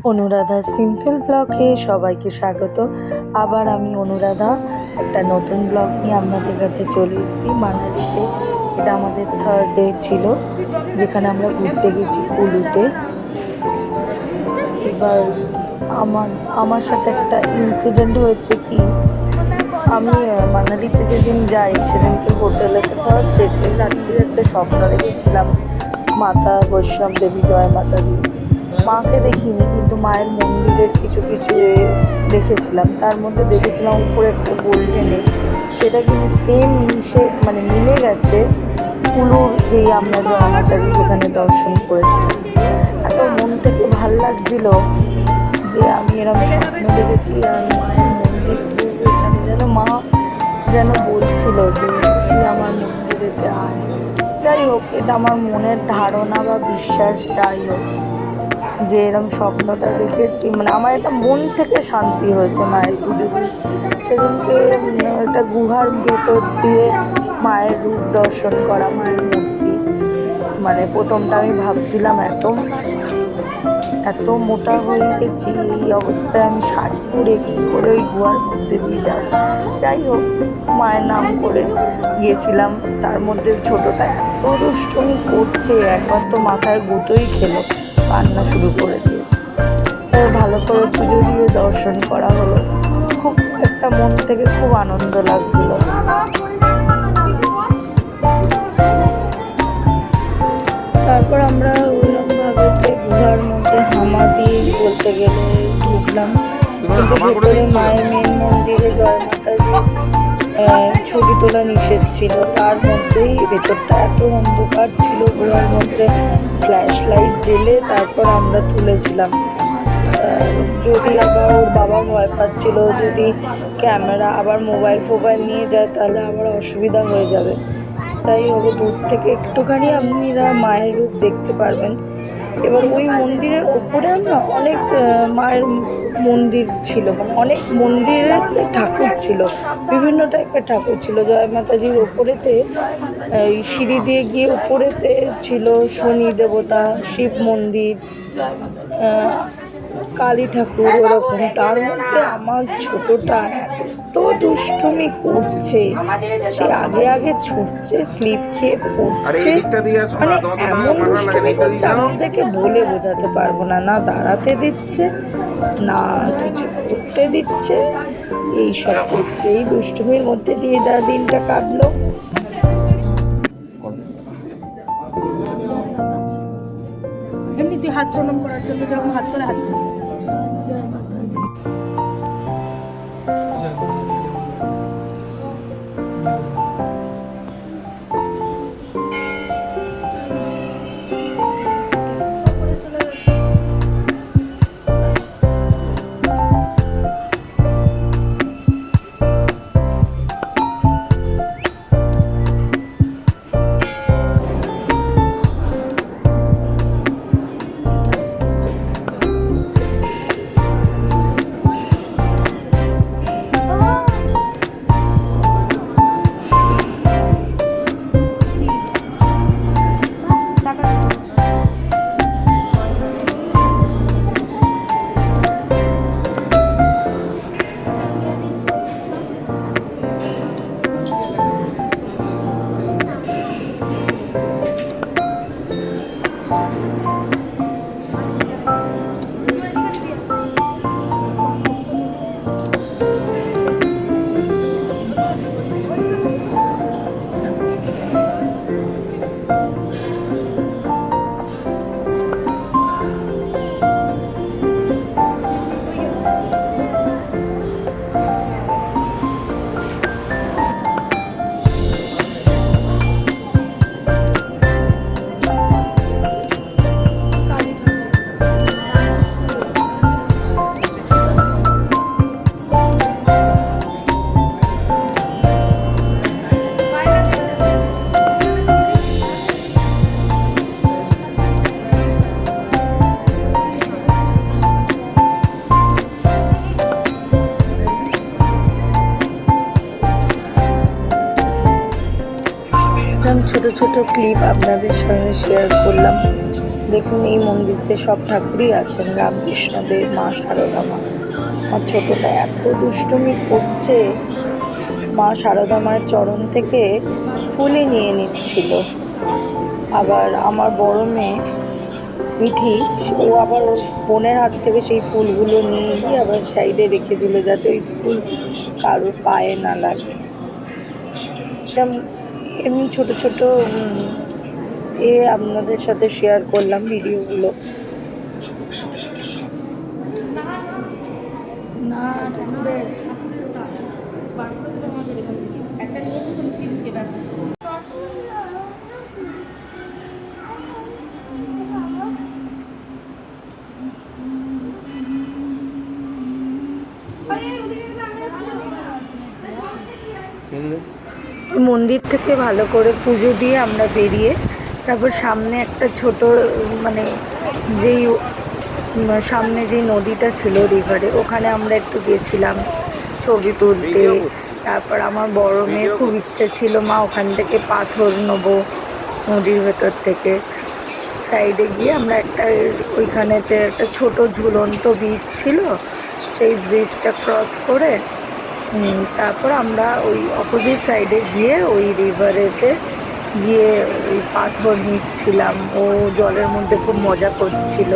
অনুরাধার simple ব্লগে সবাইকে স্বাগত। আবার আমি অনুরাধা একটা নতুন ব্লগ নিয়ে আপনাদের কাছে চলে এসেছি মানালিতে। এটা আমাদের থার্ড ডে ছিল, যেখানে আমরা ঘুরতে গেছি কুলুতে। এবার আমার সাথে একটা ইনসিডেন্ট হয়েছে কি, আমি মানালিতে যেদিন যাই সেদিনকে হোটেলেতে ফার্স্ট ডেতে রাত্রির একটা স্বপ্ন দেখেছিলাম মাতা বৈষ্ণব দেবী, জয় মাতা দি। মাকে দেখিনি, কিন্তু মায়ের মন্দিরের কিছু কিছু দেখেছিলাম। তার মধ্যে দেখেছিলাম উপরে একটা গোল্ডেনে, সেটা কিন্তু সেম মিলে গেছে কুলুর যেই আমরা জয় মাতা দি যেখানে দর্শন করেছিলাম। এত মন থেকে ভাল লাগছিল যে আমি এরকম স্বপ্ন দেখেছি আর মায়ের মন্দির এখানে যেন মা যেন বলছিল যে তুই আমার মন্দিরেতে আয়। যাই হোক, এটা আমার মনের ধারণা বা বিশ্বাস। যাই হোক, যে এরকম স্বপ্নটা দেখেছি, আমার একটা মন থেকে শান্তি হয়েছে মায়ের পুজো দিয়ে। সেদিনকে একটা গুহার ভেতর দিয়ে মায়ের রূপ দর্শন করা, মায়ের মূর্তি। প্রথমটা আমি ভাবছিলাম এত মোটা হয়ে গেছি, এই অবস্থায় আমি শাড়ি পরে কী করে ওই গুহার মধ্যে দিয়ে যাব। যাই হোক, মায়ের নাম করে গিয়েছিলাম। তার মধ্যে ছোটোটা এত দুষ্টুমি করছে, একবার তো মাথায় গুঁতোই খেলো, কান্না শুরু করে দিয়েছে। ভালো করে পুজো দিয়ে দর্শন করা হলো, খুব একটা মন থেকে খুব আনন্দ লাগছিল। তারপর আমরা ওইরকমভাবে গুহার মধ্যে হামা দিয়ে বলতে গেলে ঢুকলাম, কিন্তু ভেতরে মায়ের মেন মন্দিরে জয় মাতাজির ছবি তোলা নিষেধ ছিল। তার মধ্যেই ভেতরটা এত অন্ধকার ছিল, গুহার মধ্যে ফ্ল্যাশ লাইট জেলে তারপর আমরা তুলেছিলাম। যদি আবার ওর বাবা ভয় পাচ্ছিল যদি ক্যামেরা আবার মোবাইল ফোবাইল নিয়ে যায় তাহলে আবার অসুবিধা হয়ে যাবে। তাই ওকে দূর থেকে একটুখানি আপনারা মায়ের রূপ দেখতে পারবেন। এবার ওই মন্দিরের ওপরে আমরা অনেক মায়ের মন্দির ছিল, অনেক মন্দিরের ঠাকুর ছিল, বিভিন্ন টাইপের ঠাকুর ছিল। জয় মাতাজির ওপরেতে এই সিঁড়ি দিয়ে গিয়ে উপরেতে ছিল শনি দেবতা, শিব মন্দির, কালী ঠাকুর, ওরকম। তার মধ্যে আমার ছোটটা এত দুষ্টুমি করছে, সে আগে আগে ছুটছে, স্লিপ খেয়ে পড়ছে, এমন দুষ্টুমি করছে আমাদেরকে বলে বোঝাতে পারবো না। না দাঁড়াতে দিচ্ছে, না কিছু করতে দিচ্ছে, এইসব করছে। এই দুষ্টুমির মধ্যে দিয়ে দিনটা কাটলো। এমনি তুই হাত প্রণাম করার জন্য যখন হাত করে হাত তুলি। জয় মাতাজি। ছোট ছোট ক্লিপ আপনাদের সঙ্গে শেয়ার করলাম। দেখুন এই মন্দিরতে সব ঠাকুরই আছেন, রামকৃষ্ণদেব, মা শারদা মা। আমার ছোটটা এত দুষ্টুমি করছে, মা শারদা মায়ের চরণ থেকে ফুলই নিয়ে নিচ্ছিল। আবার আমার বড় মেয়ে মিঠি, ও আবার ওর বোনের হাত থেকে সেই ফুলগুলো নিয়ে গিয়ে আবার সাইডে রেখে দিল, যাতে ওই ফুল কারোর পায়ে না লাগে। এরকম এমনি ছোট ছোট আপনাদের সাথে শেয়ার করলাম ভিডিওগুলো। না ঠাকুরের একটা নিয়েছে তুমি তিনটে ব্যাস। মন্দির থেকে ভালো করে পুজো দিয়ে আমরা বেরিয়ে তারপর সামনে একটা ছোট মানে যেই সামনে যেই নদীটা ছিল রিভারে, ওখানে আমরা একটু গেছিলাম ছবি তুলতে। তারপর আমার বড় মেয়ের খুব ইচ্ছে ছিল মা ওখান থেকে পাথর নেবো নদীর ভেতর থেকে। সাইডে গিয়ে আমরা একটা ওইখানেতে একটা ছোট ঝুলন্ত ব্রিজ ছিল, সেই ব্রিজটা ক্রস করে তারপর আমরা ওই অপোজিট সাইডে গিয়ে ওই রিভারেতে গিয়ে ওই পাথর নিচ্ছিলাম। ও জলের মধ্যে খুব মজা করছিল।